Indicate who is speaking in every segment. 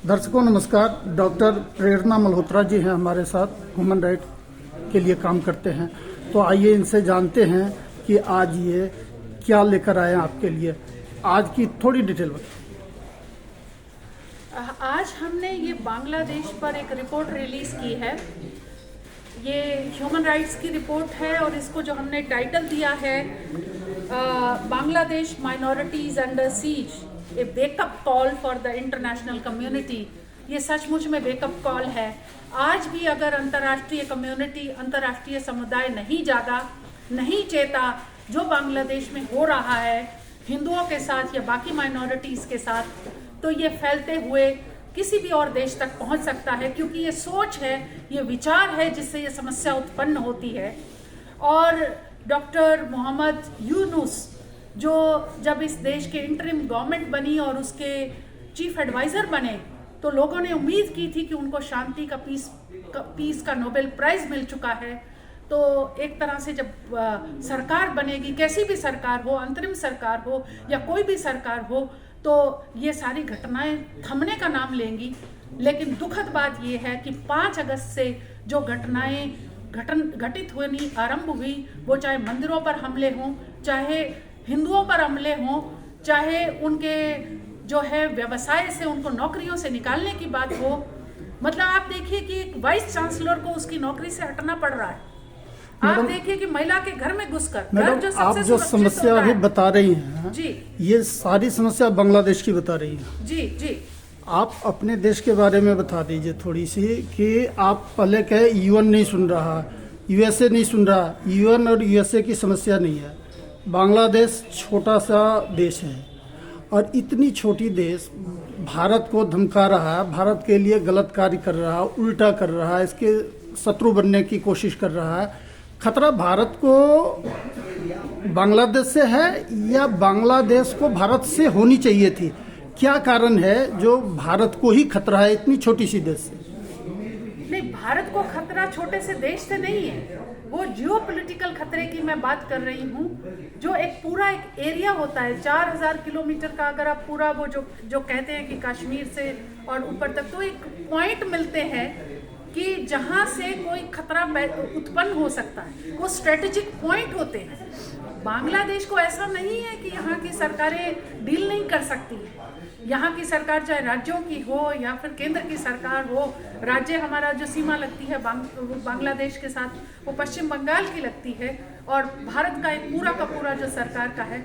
Speaker 1: दर्शकों नमस्कार। डॉक्टर प्रेरणा मल्होत्रा जी हैं हमारे साथ, ह्यूमन राइट के लिए काम करते हैं। तो आइए इनसे जानते हैं कि आज ये क्या लेकर आए हैं आपके लिए। आज की थोड़ी डिटेल बताइए।
Speaker 2: आज हमने ये बांग्लादेश पर एक रिपोर्ट रिलीज की है। ये ह्यूमन राइट्स की रिपोर्ट है और इसको जो हमने टाइटल दिया है Bangladesh minorities under seize, A wake up call for the international community. ये सचमुच में वेकअप कॉल है। आज भी अगर अंतर्राष्ट्रीय कम्युनिटी, अंतर्राष्ट्रीय समुदाय नहीं जागा, नहीं चेता जो बांग्लादेश में हो रहा है हिंदुओं के साथ या बाकी माइनॉरिटीज के साथ, तो ये फैलते हुए किसी भी और देश तक पहुंच सकता है, क्योंकि ये सोच है, ये विचार है जिससे ये समस्या उत्पन्न होती है। और डॉक्टर मोहम्मद यूनुस जो जब इस देश के इंटरिम गवर्नमेंट बनी और उसके चीफ एडवाइज़र बने, तो लोगों ने उम्मीद की थी कि उनको शांति का पीस का नोबेल प्राइज़ मिल चुका है। तो एक तरह से जब सरकार बनेगी, कैसी भी सरकार हो, अंतरिम सरकार हो या कोई भी सरकार हो, तो ये सारी घटनाएं थमने का नाम लेंगी। लेकिन दुखद बात ये है कि 5 अगस्त से जो घटनाएं घटित होनी आरंभ हुई, वो चाहे मंदिरों पर हमले हों, चाहे हिंदुओं पर हमले हों, चाहे उनके जो है व्यवसाय से उनको नौकरियों से निकालने की बात हो। मतलब आप देखिए कि एक वाइस चांसलर को उसकी नौकरी से हटना पड़ रहा है। आप देखिए कि महिला के घर में घुसकर,
Speaker 1: मैडम आप जो समस्या अभी बता रही हैं
Speaker 2: जी,
Speaker 1: ये सारी समस्या बांग्लादेश की बता रही हैं।
Speaker 2: जी जी,
Speaker 1: आप अपने देश के बारे में बता दीजिए थोड़ी सी कि आप पहले कहे यूएन नहीं सुन रहा, यूएसए नहीं सुन रहा। यूएन और यूएसए की समस्या नहीं है। बांग्लादेश छोटा सा देश है और इतनी छोटी देश भारत को धमका रहा है, भारत के लिए गलत कार्य कर रहा है, उल्टा कर रहा है, इसके शत्रु बनने की कोशिश कर रहा है। खतरा भारत को बांग्लादेश से है या बांग्लादेश को भारत से होनी चाहिए थी? क्या कारण है जो भारत को ही खतरा है इतनी छोटी सी देश से?
Speaker 2: नहीं, भारत को खतरा छोटे से देश से नहीं है, वो जियोपॉलिटिकल खतरे की मैं बात कर रही हूँ। जो एक पूरा एक एरिया होता है 4000 किलोमीटर का, अगर आप पूरा वो जो कहते हैं कि कश्मीर से और ऊपर तक, तो एक पॉइंट मिलते हैं कि जहाँ से कोई खतरा उत्पन्न हो सकता है, वो स्ट्रेटेजिक पॉइंट होते हैं। बांग्लादेश को ऐसा नहीं है कि यहाँ की सरकारें डील नहीं कर सकती हैं। यहाँ की सरकार चाहे राज्यों की हो या फिर केंद्र की सरकार हो, राज्य हमारा जो सीमा लगती है बांग्लादेश के साथ, वो पश्चिम बंगाल की लगती है और भारत का एक पूरा का पूरा जो सरकार का है,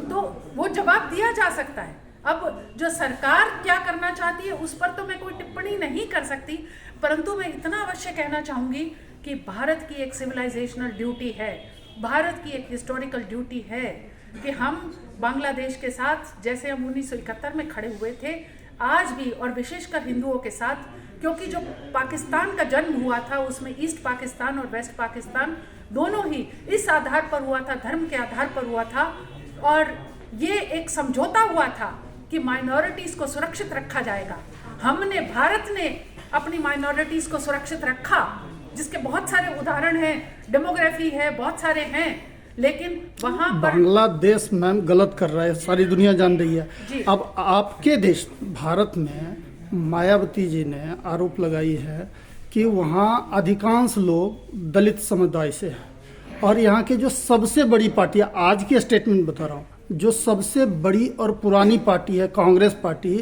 Speaker 2: तो वो जवाब दिया जा सकता है। अब जो सरकार क्या करना चाहती है उस पर तो मैं कोई टिप्पणी नहीं कर सकती, परंतु मैं इतना अवश्य कहना चाहूँगी कि भारत की एक सिविलाइजेशनल ड्यूटी है, भारत की एक हिस्टोरिकल ड्यूटी है कि हम बांग्लादेश के साथ जैसे हम 1971 में खड़े हुए थे, आज भी, और विशेषकर हिंदुओं के साथ, क्योंकि जो पाकिस्तान का जन्म हुआ था उसमें ईस्ट पाकिस्तान और वेस्ट पाकिस्तान दोनों ही इस आधार पर हुआ था, धर्म के आधार पर हुआ था। और ये एक समझौता हुआ था कि माइनॉरिटीज को सुरक्षित रखा जाएगा। हमने, भारत ने अपनी माइनॉरिटीज को सुरक्षित रखा, जिसके बहुत सारे उदाहरण हैं, डेमोग्राफी है, बहुत सारे हैं। लेकिन वहां पर
Speaker 1: बांग्लादेश मैम गलत कर रहा है, सारी दुनिया जान रही है। अब आपके देश भारत में मायावती जी ने आरोप लगाई है कि वहाँ अधिकांश लोग दलित समुदाय से हैं और यहाँ की जो सबसे बड़ी पार्टी, आज की स्टेटमेंट बता रहा हूँ, जो सबसे बड़ी और पुरानी पार्टी है कांग्रेस पार्टी,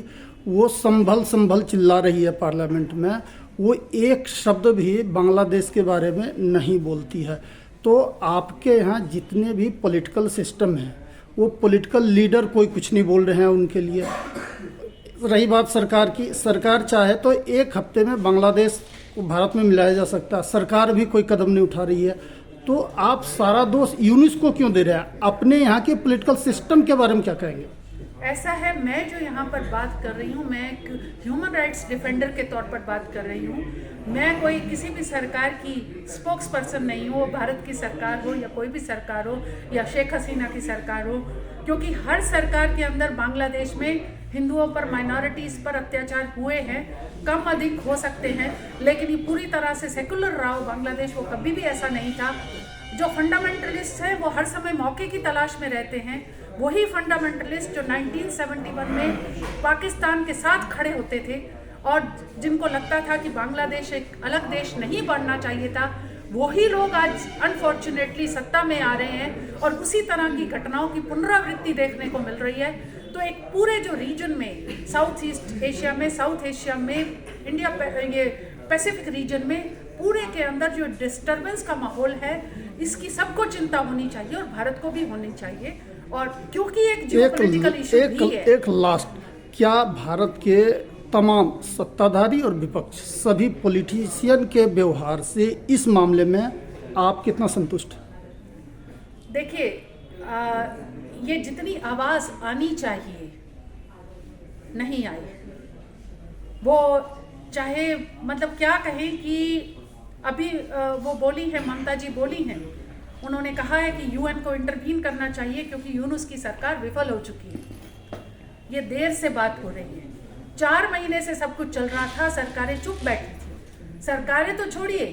Speaker 1: वो संभल चिल्ला रही है पार्लियामेंट में। वो एक शब्द भी बांग्लादेश के बारे में नहीं बोलती है। तो आपके यहाँ जितने भी पॉलिटिकल सिस्टम हैं, वो पॉलिटिकल लीडर कोई कुछ नहीं बोल रहे हैं उनके लिए। रही बात सरकार की, सरकार चाहे तो एक हफ्ते में बांग्लादेश को भारत में मिलाया जा सकता है, सरकार भी कोई कदम नहीं उठा रही है। तो आप सारा दोष यूनिस को क्यों दे रहे हैं? अपने यहाँ के पॉलिटिकल सिस्टम के बारे में क्या कहेंगे?
Speaker 2: ऐसा है, मैं जो यहाँ पर बात कर रही हूँ, मैं एक ह्यूमन राइट्स डिफेंडर के तौर पर बात कर रही हूँ। मैं कोई किसी भी सरकार की स्पोक्स पर्सन नहीं हूँ, भारत की सरकार हो या कोई भी सरकार हो या शेख हसीना की सरकार हो, क्योंकि हर सरकार के अंदर बांग्लादेश में हिंदुओं पर, माइनॉरिटीज़ पर अत्याचार हुए हैं, कम अधिक हो सकते हैं, लेकिन ये पूरी तरह से सेकुलर रहा हो बांग्लादेश, वो कभी भी ऐसा नहीं था। जो फंडामेंटलिस्ट हैं वो हर समय मौके की तलाश में रहते हैं। वही फंडामेंटलिस्ट जो 1971 में पाकिस्तान के साथ खड़े होते थे और जिनको लगता था कि बांग्लादेश एक अलग देश नहीं बनना चाहिए था, वही लोग आज अनफॉर्चुनेटली सत्ता में आ रहे हैं और उसी तरह की घटनाओं की पुनरावृत्ति देखने को मिल रही है। तो एक पूरे जो रीजन में साउथ ईस्ट एशिया में, साउथ एशिया में, इंडिया ये पैसिफिक रीजन में पूरे के अंदर जो डिस्टरबेंस का माहौल है, इसकी सबको चिंता होनी चाहिए और भारत को भी होनी चाहिए। और क्योंकि एक जियोपॉलिटिकल इशू भी है।
Speaker 1: एक लास्ट, क्या भारत के तमाम सत्ताधारी और विपक्ष सभी पॉलिटिशियन के व्यवहार से इस मामले में आप कितना संतुष्ट हैं?
Speaker 2: देखिए, ये जितनी आवाज़ आनी चाहिए नहीं आई। वो चाहे मतलब क्या कहें कि अभी वो बोली है, ममता जी बोली हैं, उन्होंने कहा है कि यूएन को इंटरवीन करना चाहिए क्योंकि यूनुस की सरकार विफल हो चुकी है। ये देर से बात हो रही है। 4 महीने से सब कुछ चल रहा था, सरकारें चुप बैठी थी। सरकारें तो छोड़िए,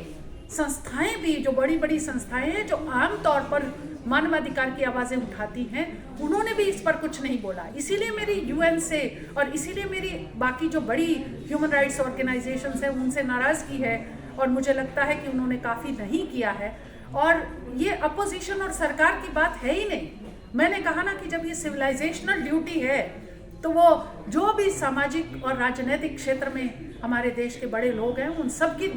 Speaker 2: संस्थाएं भी, जो बड़ी बड़ी संस्थाएं हैं जो आम तौर पर मानवाधिकार की आवाज़ें उठाती हैं, उन्होंने भी इस पर कुछ नहीं बोला। इसीलिए मेरी यूएन से और इसीलिए मेरी बाकी जो बड़ी ह्यूमन राइट्स ऑर्गेनाइजेशंस हैं उनसे नाराज़गी है और मुझे लगता है कि उन्होंने काफ़ी नहीं किया है। और ये अपोजिशन और सरकार की बात है ही नहीं। मैंने कहा ना कि जब ये सिविलाइजेशनल ड्यूटी है तो वो जो भी सामाजिक और राजनीतिक क्षेत्र में हमारे देश के बड़े लोग हैं उन सब की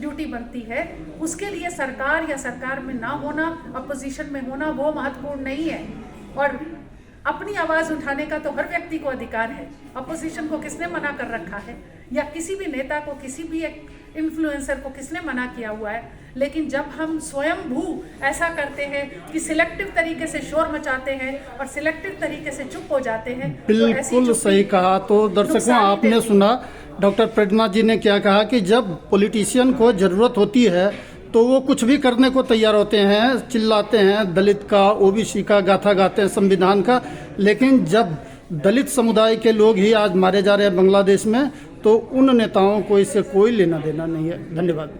Speaker 2: ड्यूटी बनती है। उसके लिए सरकार या सरकार में ना होना, अपोजिशन में होना वो महत्वपूर्ण नहीं है। और अपनी आवाज़ उठाने का तो हर व्यक्ति को अधिकार है। अपोजिशन को किसने मना कर रखा है, या किसी भी नेता को, किसी भी एक इन्फ्लुएंसर को किसने मना किया हुआ है? लेकिन जब हम स्वयंभू ऐसा करते हैं कि सिलेक्टिव तरीके से शोर मचाते हैं और सिलेक्टिव तरीके से चुप हो जाते हैं,
Speaker 1: बिल्कुल सही कहा। तो दर्शकों, आपने सुना डॉक्टर प्रेरणा जी ने क्या कहा कि जब पॉलिटिशियन को ज़रूरत होती है तो वो कुछ भी करने को तैयार होते हैं, चिल्लाते हैं, दलित का, ओबीसी का गाथा गाते हैं, संविधान का। लेकिन जब दलित समुदाय के लोग ही आज मारे जा रहे हैं बांग्लादेश में, तो उन नेताओं को इससे कोई लेना देना नहीं है। धन्यवाद।